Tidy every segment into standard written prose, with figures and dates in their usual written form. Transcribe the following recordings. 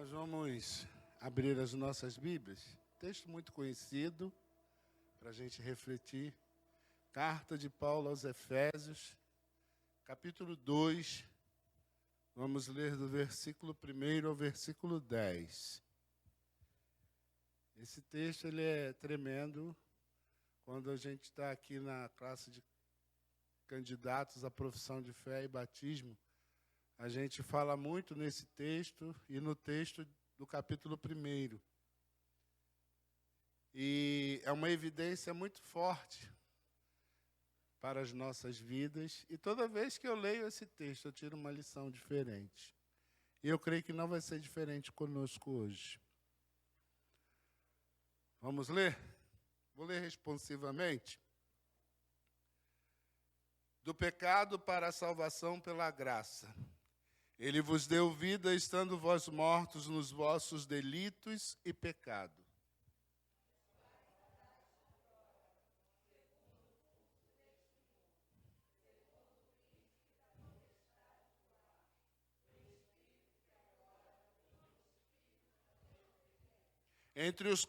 Nós vamos abrir as nossas Bíblias. Texto muito conhecido, para a gente refletir. Carta de Paulo aos Efésios, capítulo 2. Vamos ler do versículo 1 ao versículo 10. Esse texto ele é tremendo. Quando a gente está aqui na classe de candidatos à profissão de fé e batismo, a gente fala muito nesse texto e no texto do capítulo 1. E é uma evidência muito forte para as nossas vidas. E toda vez que eu leio esse texto, eu tiro uma lição diferente. E eu creio que não vai ser diferente conosco hoje. Vamos ler? Vou ler responsivamente. Do pecado para a salvação pela graça. Ele vos deu vida, estando vós mortos nos vossos delitos e pecado. Entre os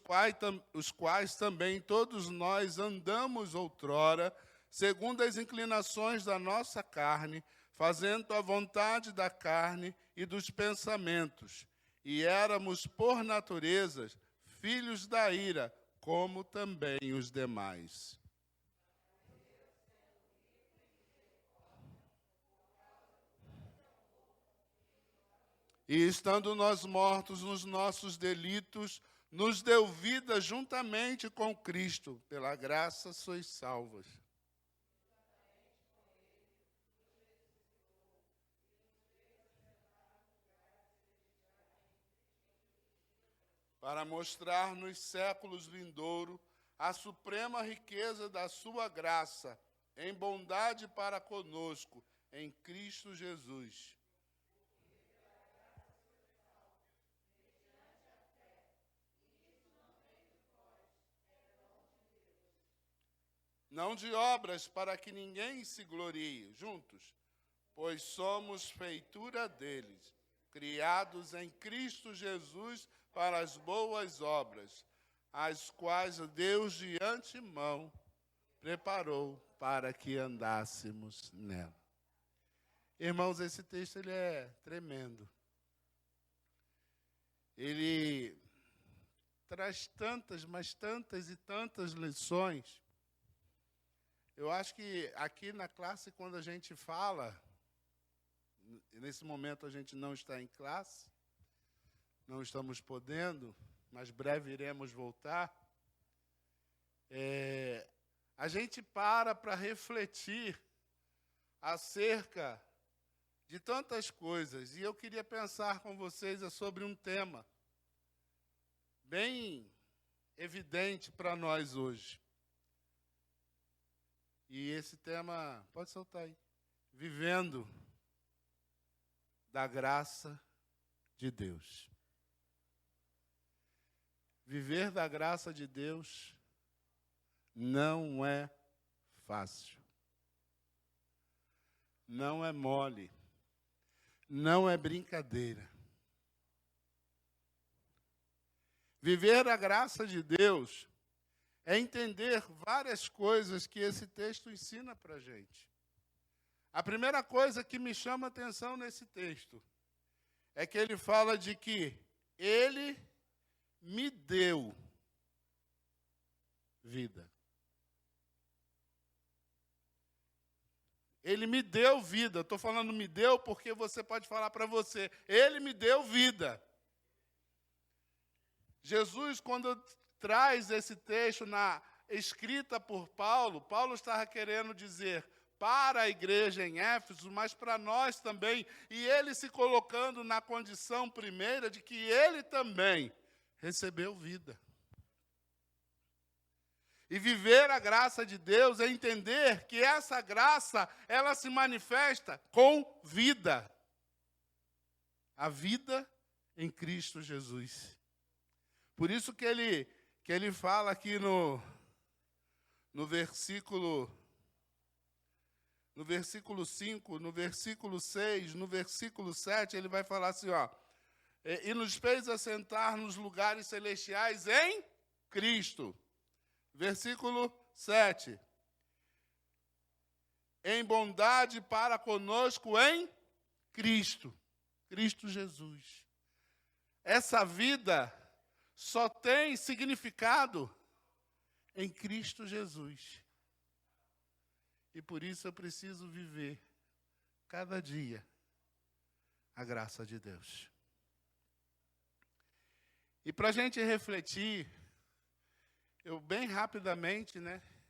quais também todos nós andamos outrora, segundo as inclinações da nossa carne, fazendo a vontade da carne e dos pensamentos. E éramos, por natureza, filhos da ira, como também os demais. E estando nós mortos nos nossos delitos, nos deu vida juntamente com Cristo. Pela graça sois salvos. Para mostrar nos séculos vindouros a suprema riqueza da sua graça, em bondade para conosco, em Cristo Jesus. Não de obras, para que ninguém se glorie, juntos, pois somos feitura deles, criados em Cristo Jesus para as boas obras, as quais Deus de antemão preparou para que andássemos nela. Irmãos, esse texto ele é tremendo. Ele traz tantas, mas tantas e tantas lições. Eu acho que aqui na classe, quando a gente fala, nesse momento a gente não está em classe, não estamos podendo, mas breve iremos voltar. A gente para refletir acerca de tantas coisas. E eu queria pensar com vocês sobre um tema bem evidente para nós hoje. E esse tema, pode soltar aí, vivendo da graça de Deus. Viver da graça de Deus não é fácil. Não é mole. Não é brincadeira. Viver a graça de Deus é entender várias coisas que esse texto ensina para a gente. A primeira coisa que me chama a atenção nesse texto é que ele fala de que ele me deu vida. Ele me deu vida. Estou falando me deu porque você pode falar para você. Ele me deu vida. Jesus, quando traz esse texto na escrita por Paulo, Paulo estava querendo dizer para a igreja em Éfeso, mas para nós também, e ele se colocando na condição primeira de que ele também recebeu vida. E viver a graça de Deus é entender que essa graça, ela se manifesta com vida. A vida em Cristo Jesus. Por isso que ele fala aqui no versículo 5, no versículo 6, no versículo 7, ele vai falar assim, ó, e nos fez assentar nos lugares celestiais em Cristo. Versículo 7. Em bondade para conosco em Cristo. Cristo Jesus. Essa vida só tem significado em Cristo Jesus. E por isso eu preciso viver cada dia a graça de Deus. E para a gente refletir, eu bem rapidamente,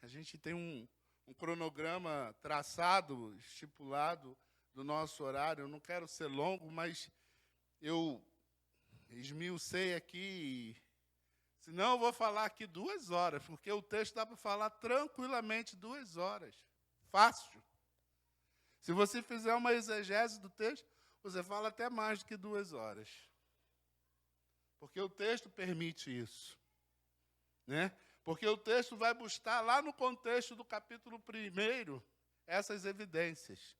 a gente tem um cronograma traçado, estipulado do nosso horário. Eu não quero ser longo, mas eu esmiucei aqui, senão eu vou falar aqui 2 horas, porque o texto dá para falar tranquilamente 2 horas. Fácil. Se você fizer uma exegese do texto, você fala até mais do que 2 horas. Porque o texto permite isso. Porque o texto vai buscar lá no contexto do capítulo 1 essas evidências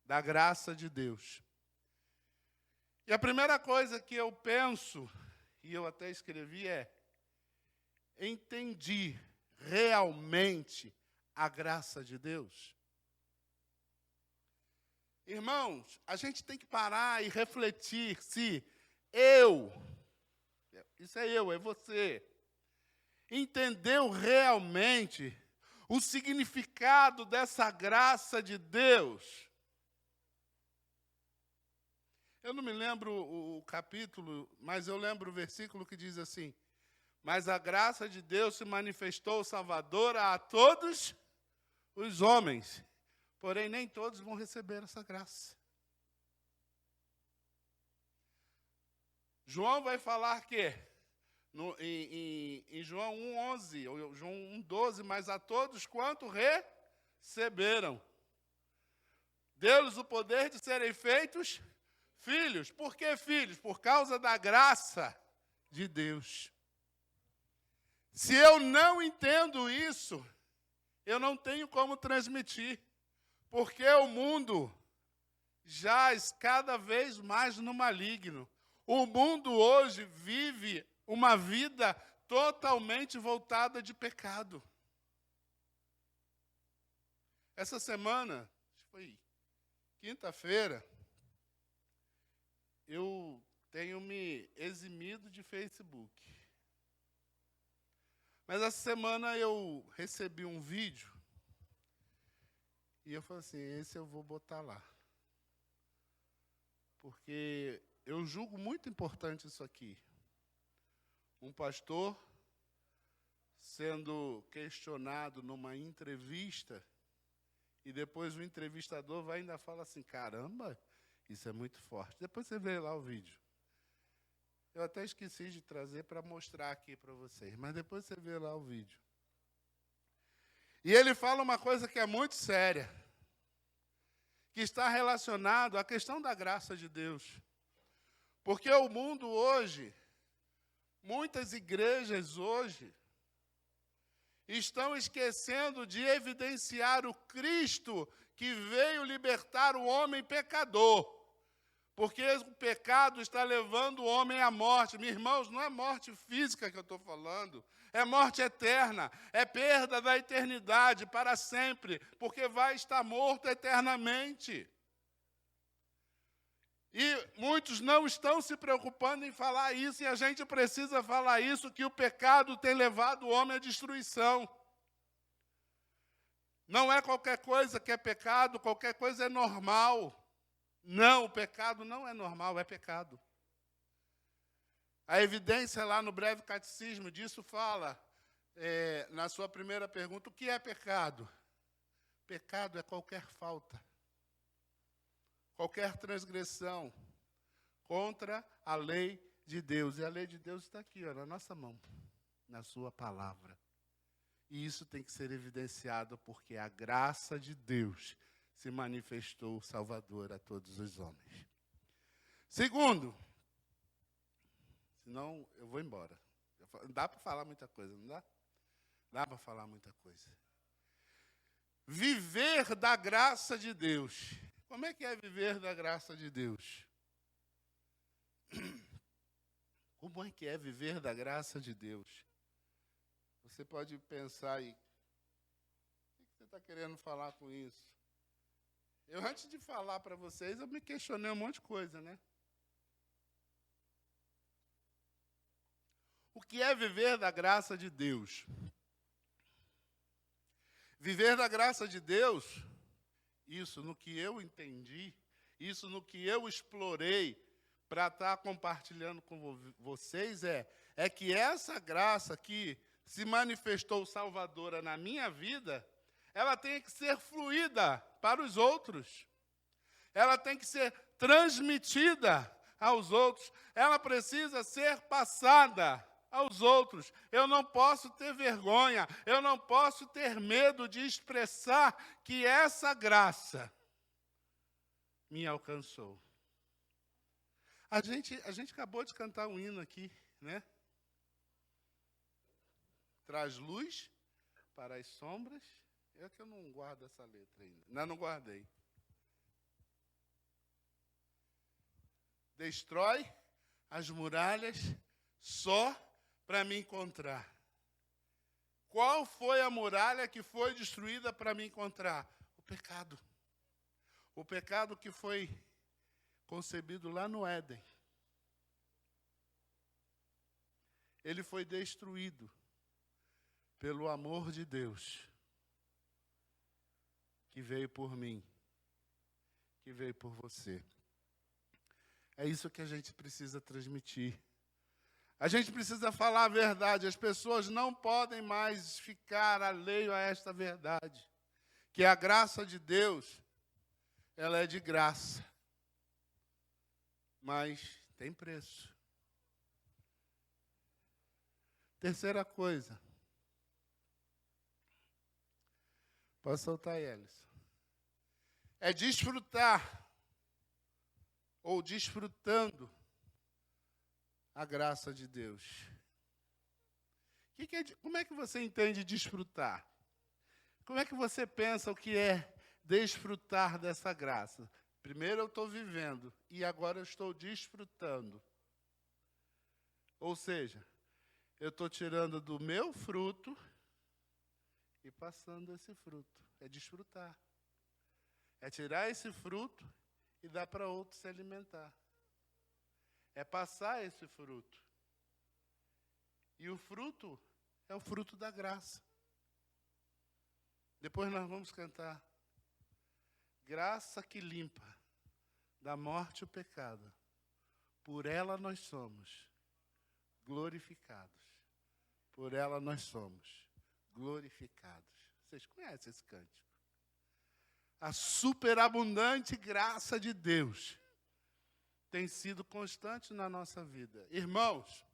da graça de Deus. E a primeira coisa que eu penso, e eu até escrevi, entendi realmente a graça de Deus? Irmãos, a gente tem que parar e refletir se isso é você, entendeu realmente o significado dessa graça de Deus? Eu não me lembro o capítulo, mas eu lembro o versículo que diz assim: mas a graça de Deus se manifestou salvadora a todos os homens, porém nem todos vão receber essa graça. João vai falar que, em João 1,11, ou João 1,12, mas a todos quanto receberam, deu-lhes o poder de serem feitos filhos. Por que filhos? Por causa da graça de Deus. Se eu não entendo isso, eu não tenho como transmitir, porque o mundo jaz cada vez mais no maligno. O mundo hoje vive uma vida totalmente voltada de pecado. Essa semana, acho que foi quinta-feira, eu tenho me eximido de Facebook. Mas essa semana eu recebi um vídeo e eu falei assim, esse eu vou botar lá. Porque eu julgo muito importante isso aqui. Um pastor sendo questionado numa entrevista e depois o entrevistador vai ainda fala assim, caramba, isso é muito forte. Depois você vê lá o vídeo. Eu até esqueci de trazer para mostrar aqui para vocês, mas depois você vê lá o vídeo. E ele fala uma coisa que é muito séria, que está relacionado à questão da graça de Deus. Porque o mundo hoje, muitas igrejas hoje, estão esquecendo de evidenciar o Cristo que veio libertar o homem pecador. Porque o pecado está levando o homem à morte. Meus irmãos, não é morte física que eu estou falando, é morte eterna, é perda da eternidade para sempre, porque vai estar morto eternamente. E muitos não estão se preocupando em falar isso, e a gente precisa falar isso, que o pecado tem levado o homem à destruição. Não é qualquer coisa que é pecado, qualquer coisa é normal. Não, o pecado não é normal, é pecado. A evidência lá no breve catecismo disso fala, na sua primeira pergunta, o que é pecado? Pecado é qualquer falta, qualquer transgressão contra a lei de Deus. E a lei de Deus está aqui, na nossa mão, na sua palavra. E isso tem que ser evidenciado porque a graça de Deus se manifestou salvador a todos os homens. Segundo, senão eu vou embora. Dá para falar muita coisa, não dá? Dá para falar muita coisa. Viver da graça de Deus. Como é que é viver da graça de Deus? Como é que é viver da graça de Deus? Você pode pensar aí, o que você está querendo falar com isso? Eu, antes de falar para vocês, eu me questionei um monte de coisa, né? O que é viver da graça de Deus? Viver da graça de Deus, isso no que eu entendi, isso no que eu explorei para estar compartilhando com vocês, é que essa graça que se manifestou salvadora na minha vida, ela tem que ser fluída para os outros. Ela tem que ser transmitida aos outros. Ela precisa ser passada aos outros. Eu não posso ter vergonha, eu não posso ter medo de expressar que essa graça me alcançou. A gente acabou de cantar um hino aqui, né? Traz luz para as sombras. É que eu não guardo essa letra ainda. Não guardei. Destrói as muralhas só para me encontrar. Qual foi a muralha que foi destruída para me encontrar? O pecado. O pecado que foi concebido lá no Éden. Ele foi destruído pelo amor de Deus, que veio por mim, que veio por você. É isso que a gente precisa transmitir. A gente precisa falar a verdade. As pessoas não podem mais ficar alheio a esta verdade. Que a graça de Deus, ela é de graça. Mas tem preço. Terceira coisa. Pode soltar, Elis. É desfrutar, ou desfrutando, a graça de Deus. Como é que você entende desfrutar? Como é que você pensa o que é desfrutar dessa graça? Primeiro eu estou vivendo e agora eu estou desfrutando. Ou seja, eu estou tirando do meu fruto e passando esse fruto. É desfrutar. É tirar esse fruto e dar para outro se alimentar. É passar esse fruto. E o fruto é o fruto da graça. Depois nós vamos cantar. Graça que limpa da morte o pecado. Por ela nós somos glorificados. Por ela nós somos glorificados. Vocês conhecem esse cântico? A superabundante graça de Deus tem sido constante na nossa vida. Irmãos,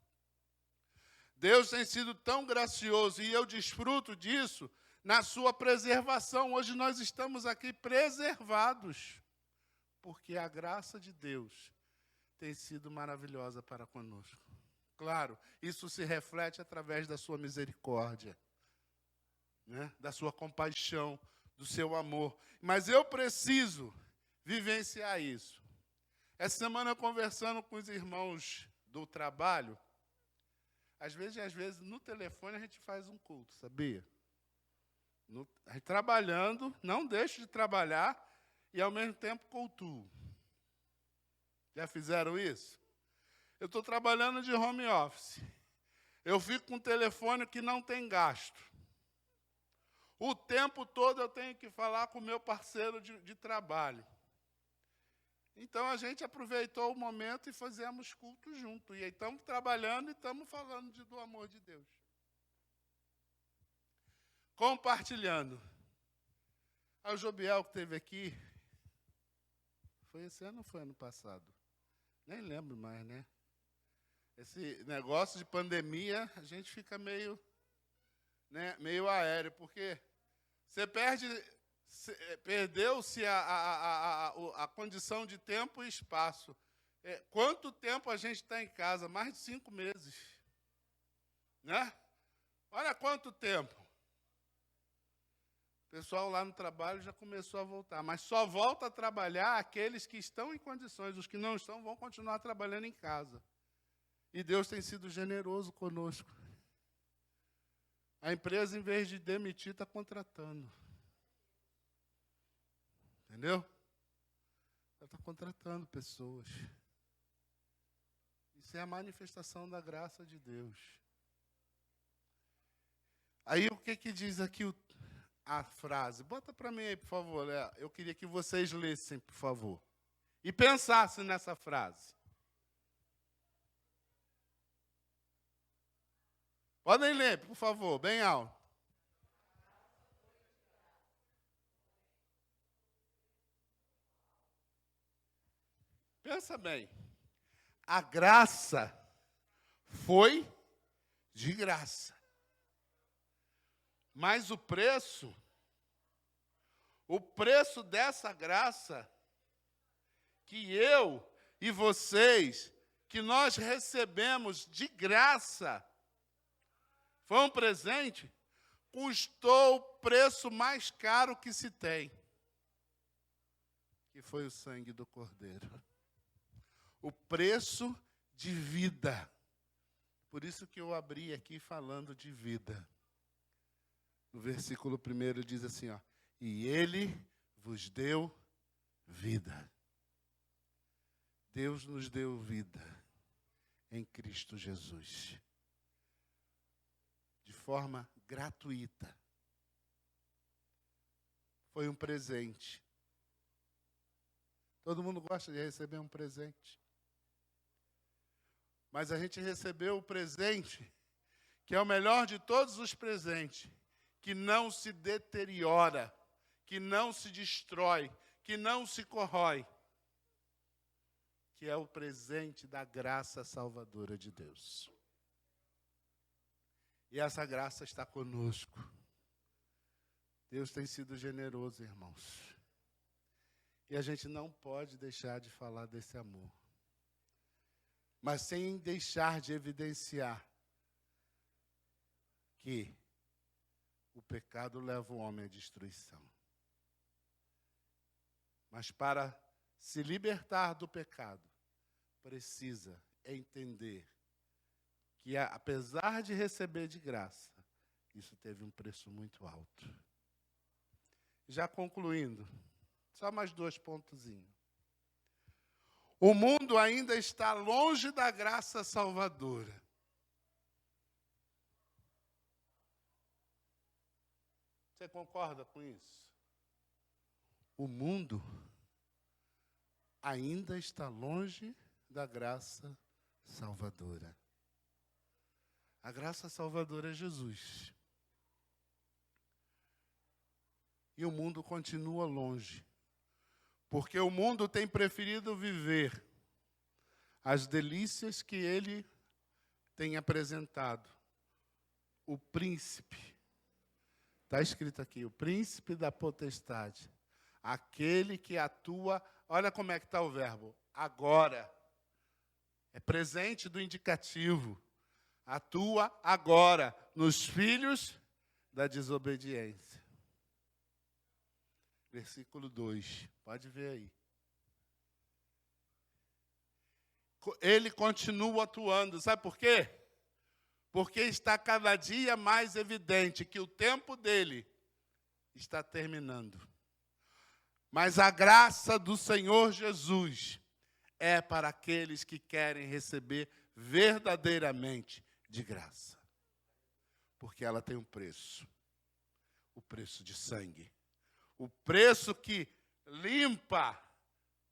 Deus tem sido tão gracioso e eu desfruto disso na sua preservação. Hoje nós estamos aqui preservados, porque a graça de Deus tem sido maravilhosa para conosco. Claro, isso se reflete através da sua misericórdia, né? Da sua compaixão, do seu amor. Mas eu preciso vivenciar isso. Essa semana, conversando com os irmãos do trabalho, às vezes, no telefone a gente faz um culto, sabia? Trabalhando, não deixo de trabalhar e, ao mesmo tempo, cultuo. Já fizeram isso? Eu estou trabalhando de home office. Eu fico com um telefone que não tem gasto. O tempo todo eu tenho que falar com o meu parceiro de trabalho. Então, a gente aproveitou o momento e fizemos culto junto. E aí estamos trabalhando e estamos falando do amor de Deus. Compartilhando. O Jobiel que esteve aqui, foi esse ano ou foi ano passado? Nem lembro mais, né? Esse negócio de pandemia, a gente fica meio aéreo, porque você perdeu-se a condição de tempo e espaço. Quanto tempo a gente está em casa? Mais de 5 meses. Né? Olha quanto tempo. O pessoal lá no trabalho já começou a voltar, mas só volta a trabalhar aqueles que estão em condições. Os que não estão vão continuar trabalhando em casa. E Deus tem sido generoso conosco. A empresa, em vez de demitir, está contratando. Entendeu? Ela está contratando pessoas. Isso é a manifestação da graça de Deus. Aí, o que diz aqui a frase? Bota para mim aí, por favor. Eu queria que vocês lessem, por favor. E pensassem nessa frase. Podem ler, por favor, bem alto. Pensa bem. A graça foi de graça. Mas o preço dessa graça que eu e vocês, que nós recebemos de graça, foi um presente, custou o preço mais caro que se tem, que foi o sangue do Cordeiro. O preço de vida. Por isso que eu abri aqui falando de vida. No versículo 1 diz assim, ó, e ele vos deu vida. Deus nos deu vida em Cristo Jesus. De forma gratuita. Foi um presente. Todo mundo gosta de receber um presente. Mas a gente recebeu o presente, que é o melhor de todos os presentes, que não se deteriora, que não se destrói, que não se corrói, que é o presente da graça salvadora de Deus. E essa graça está conosco. Deus tem sido generoso, irmãos. E a gente não pode deixar de falar desse amor. Mas sem deixar de evidenciar que o pecado leva o homem à destruição. Mas para se libertar do pecado, precisa entender que, apesar de receber de graça, isso teve um preço muito alto. Já concluindo, só mais 2 pontozinhos. O mundo ainda está longe da graça salvadora. Você concorda com isso? O mundo ainda está longe da graça salvadora. A graça salvadora é Jesus. E o mundo continua longe. Porque o mundo tem preferido viver as delícias que ele tem apresentado. O príncipe. Está escrito aqui, o príncipe da potestade. Aquele que atua, olha como é que está o verbo, agora. É presente do indicativo. Atua agora nos filhos da desobediência. Versículo 2, pode ver aí. Ele continua atuando, sabe por quê? Porque está cada dia mais evidente que o tempo dele está terminando. Mas a graça do Senhor Jesus é para aqueles que querem receber verdadeiramente de graça. Porque ela tem um preço. O preço de sangue. O preço que limpa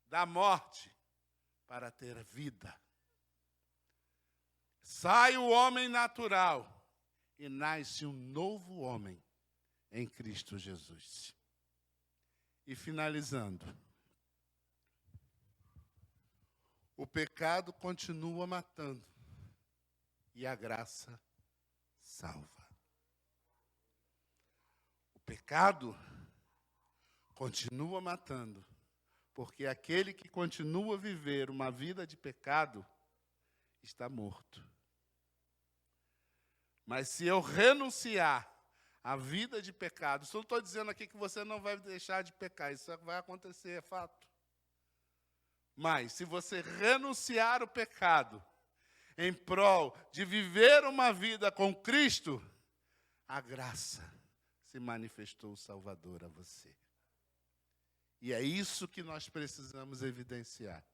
da morte para ter vida. Sai o homem natural e nasce um novo homem em Cristo Jesus. E finalizando, o pecado continua matando e a graça salva. O pecado continua matando, porque aquele que continua a viver uma vida de pecado está morto. Mas se eu renunciar à vida de pecado, só estou dizendo aqui que você não vai deixar de pecar, isso vai acontecer, é fato. Mas se você renunciar o pecado, em prol de viver uma vida com Cristo, a graça se manifestou Salvador a você. E é isso que nós precisamos evidenciar.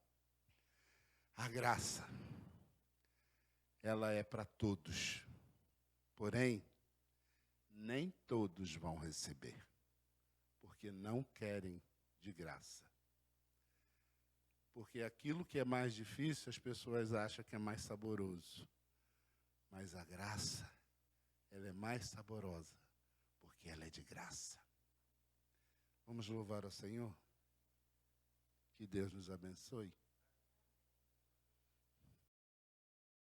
A graça, ela é para todos. Porém, nem todos vão receber, porque não querem de graça. Porque aquilo que é mais difícil, as pessoas acham que é mais saboroso. Mas a graça, ela é mais saborosa, porque ela é de graça. Vamos louvar ao Senhor? Que Deus nos abençoe.